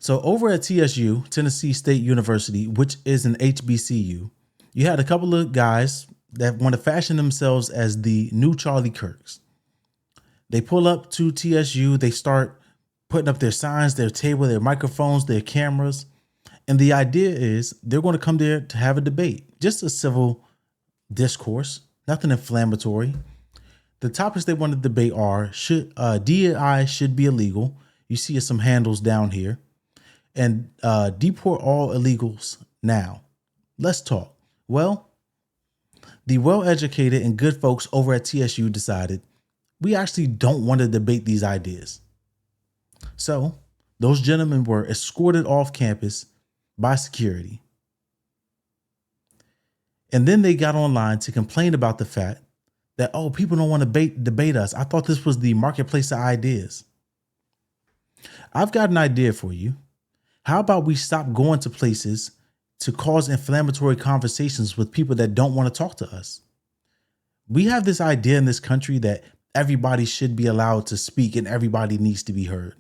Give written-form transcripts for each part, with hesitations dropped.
So over at TSU, Tennessee State University, which is an HBCU, you had a couple of guys that want to fashion themselves as the new Charlie Kirks. They pull up to TSU, they start putting up their signs, their table, their microphones, their cameras. And the idea is they're going to come there to have a debate, just a civil discourse, nothing inflammatory. The topics they want to debate are, should DEI should be illegal. You see some handles down here. And deport all illegals now. Let's talk. Well, the well-educated and good folks over at TSU decided we actually don't want to debate these ideas. So those gentlemen were escorted off campus by security. And then they got online to complain about the fact that, oh, people don't want to debate us. I thought this was the marketplace of ideas. I've got an idea for you. How about we stop going to places to cause inflammatory conversations with people that don't want to talk to us? We have this idea in this country that everybody should be allowed to speak and everybody needs to be heard.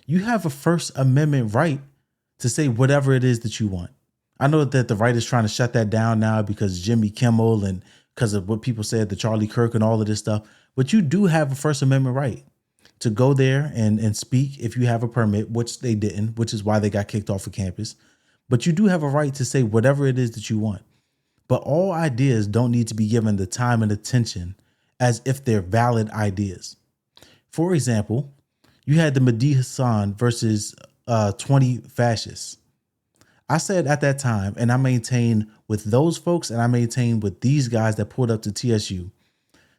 You have a First Amendment right to say whatever it is that you want. I know that the right is trying to shut that down now because Jimmy Kimmel and because of what people said, the Charlie Kirk and all of this stuff. But you do have a First Amendment right to go there and speak if you have a permit, which they didn't, which is why they got kicked off of campus. But you do have a right to say whatever it is that you want. But all ideas don't need to be given the time and attention as if they're valid ideas. For example, you had the Mehdi Hassan versus 20 fascists. I said at that time, and I maintain with those folks, and I maintain with these guys that pulled up to TSU,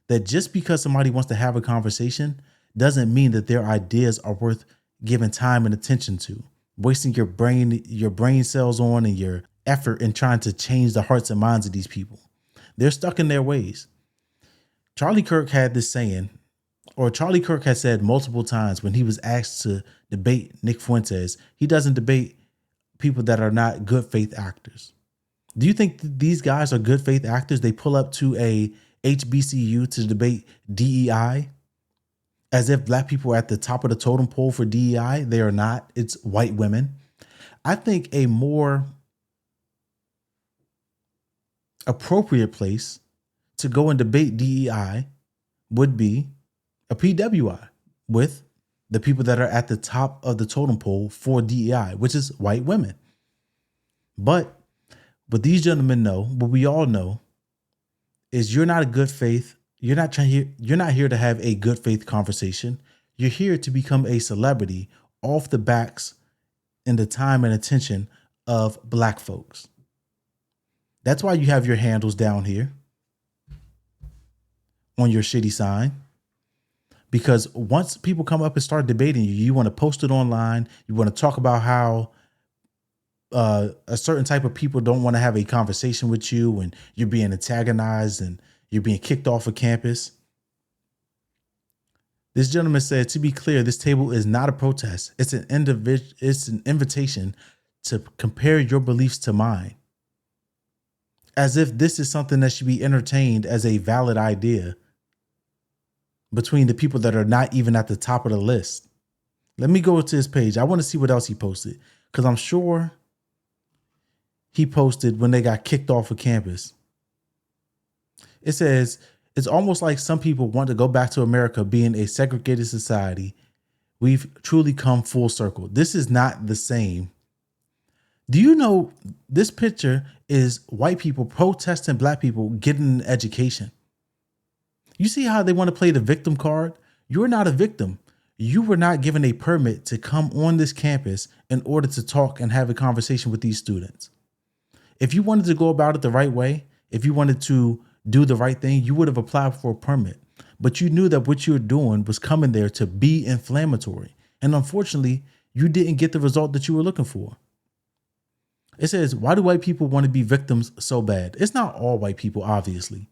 that just because somebody wants to have a conversation doesn't mean that their ideas are worth giving time and attention to, wasting your brain cells on and your effort in trying to change the hearts and minds of these people. They're stuck in their ways. Charlie Kirk had this saying, or Charlie Kirk has said multiple times when he was asked to debate Nick Fuentes, he doesn't debate people that are not good faith actors. Do you think these guys are good faith actors? They pull up to a HBCU to debate DEI as if black people are at the top of the totem pole for DEI. They are not. It's white women. I think a more appropriate place to go and debate DEI would be a PWI with the people that are at the top of the totem pole for DEI, which is white women. But what these gentlemen know, what we all know, is you're not a good faith. You're not here to have a good faith conversation. You're here to become a celebrity off the backs and the time and attention of black folks. That's why you have your handles down here on your shitty sign. Because once people come up and start debating you, you want to post it online. You want to talk about how a certain type of people don't want to have a conversation with you and you're being antagonized and you're being kicked off of campus. This gentleman said, to be clear, this table is not a protest. It's an invitation to compare your beliefs to mine. As if this is something that should be entertained as a valid idea between the people that are not even at the top of the list. Let me go to his page. I want to see what else he posted, because I'm sure he posted when they got kicked off of campus. It says, it's almost like some people want to go back to America being a segregated society. We've truly come full circle. This is not the same. Do you know this picture is white people protesting black people getting an education? You see how they want to play the victim card? You're not a victim. You were not given a permit to come on this campus in order to talk and have a conversation with these students. If you wanted to go about it the right way, if you wanted to do the right thing, you would have applied for a permit. But you knew that what you were doing was coming there to be inflammatory. And unfortunately, you didn't get the result that you were looking for. It says, why do white people want to be victims so bad? It's not all white people, obviously.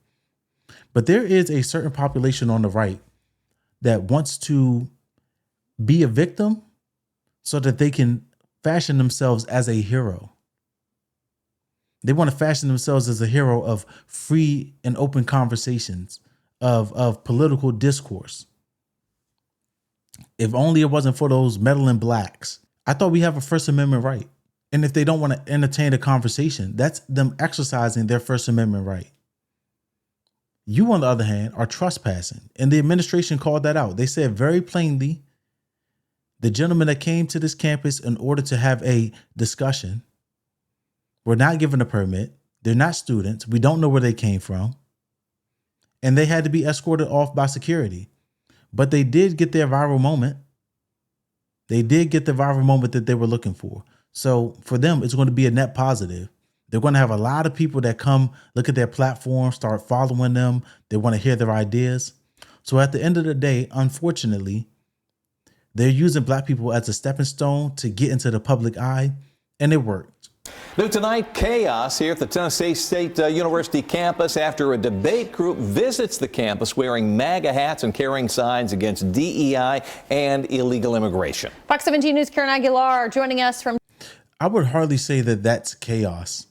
But there is a certain population on the right that wants to be a victim so that they can fashion themselves as a hero. They want to fashion themselves as a hero of free and open conversations, of political discourse. If only it wasn't for those meddling blacks. I thought we have a First Amendment right. And if they don't want to entertain a conversation, that's them exercising their First Amendment right. You, on the other hand, are trespassing. And the administration called that out. They said very plainly, the gentlemen that came to this campus in order to have a discussion were not given a permit. They're not students. We don't know where they came from. And they had to be escorted off by security. But they did get their viral moment. They did get the viral moment that they were looking for. So for them, it's going to be a net positive. They're going to have a lot of people that come look at their platform, start following them. They want to hear their ideas. So at the end of the day, unfortunately, they're using Black people as a stepping stone to get into the public eye, and it worked. New tonight, chaos here at the Tennessee State University campus after a debate group visits the campus wearing MAGA hats and carrying signs against DEI and illegal immigration. Fox 17 News' Karen Aguilar joining us from... I would hardly say that that's chaos.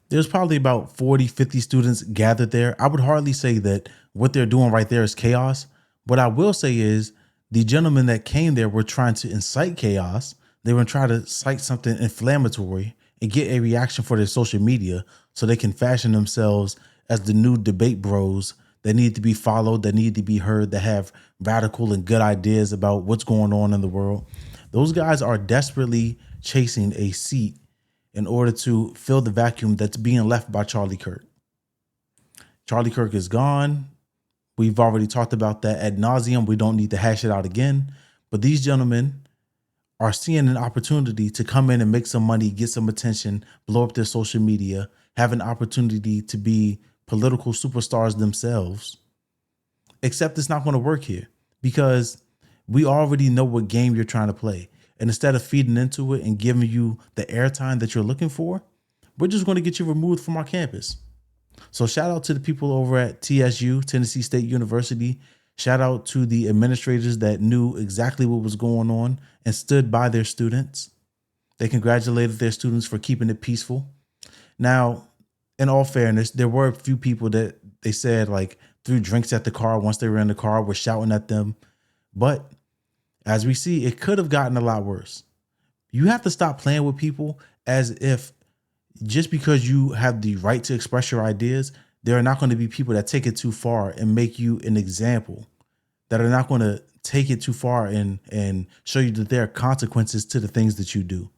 There's probably about 40, 50 students gathered there. I would hardly say that what they're doing right there is chaos. What I will say is the gentlemen that came there were trying to incite chaos. They were trying to cite something inflammatory and get a reaction for their social media so they can fashion themselves as the new debate bros that need to be followed, that need to be heard, that have radical and good ideas about what's going on in the world. Those guys are desperately chasing a seat in order to fill the vacuum that's being left by Charlie Kirk. Charlie Kirk is gone. We've already talked about that ad nauseum. We don't need to hash it out again. But these gentlemen are seeing an opportunity to come in and make some money, get some attention, blow up their social media, have an opportunity to be political superstars themselves. Except it's not going to work here because we already know what game you're trying to play. And instead of feeding into it and giving you the airtime that you're looking for, we're just going to get you removed from our campus. So shout out to the people over at TSU, Tennessee State University. Shout out to the administrators that knew exactly what was going on and stood by their students. They congratulated their students for keeping it peaceful. Now, in all fairness, there were a few people that they said like threw drinks at the car once they were in the car, were shouting at them. But as we see, it could have gotten a lot worse. You have to stop playing with people as if just because you have the right to express your ideas, there are not going to be people that take it too far and make you an example, that are not going to take it too far and show you that there are consequences to the things that you do.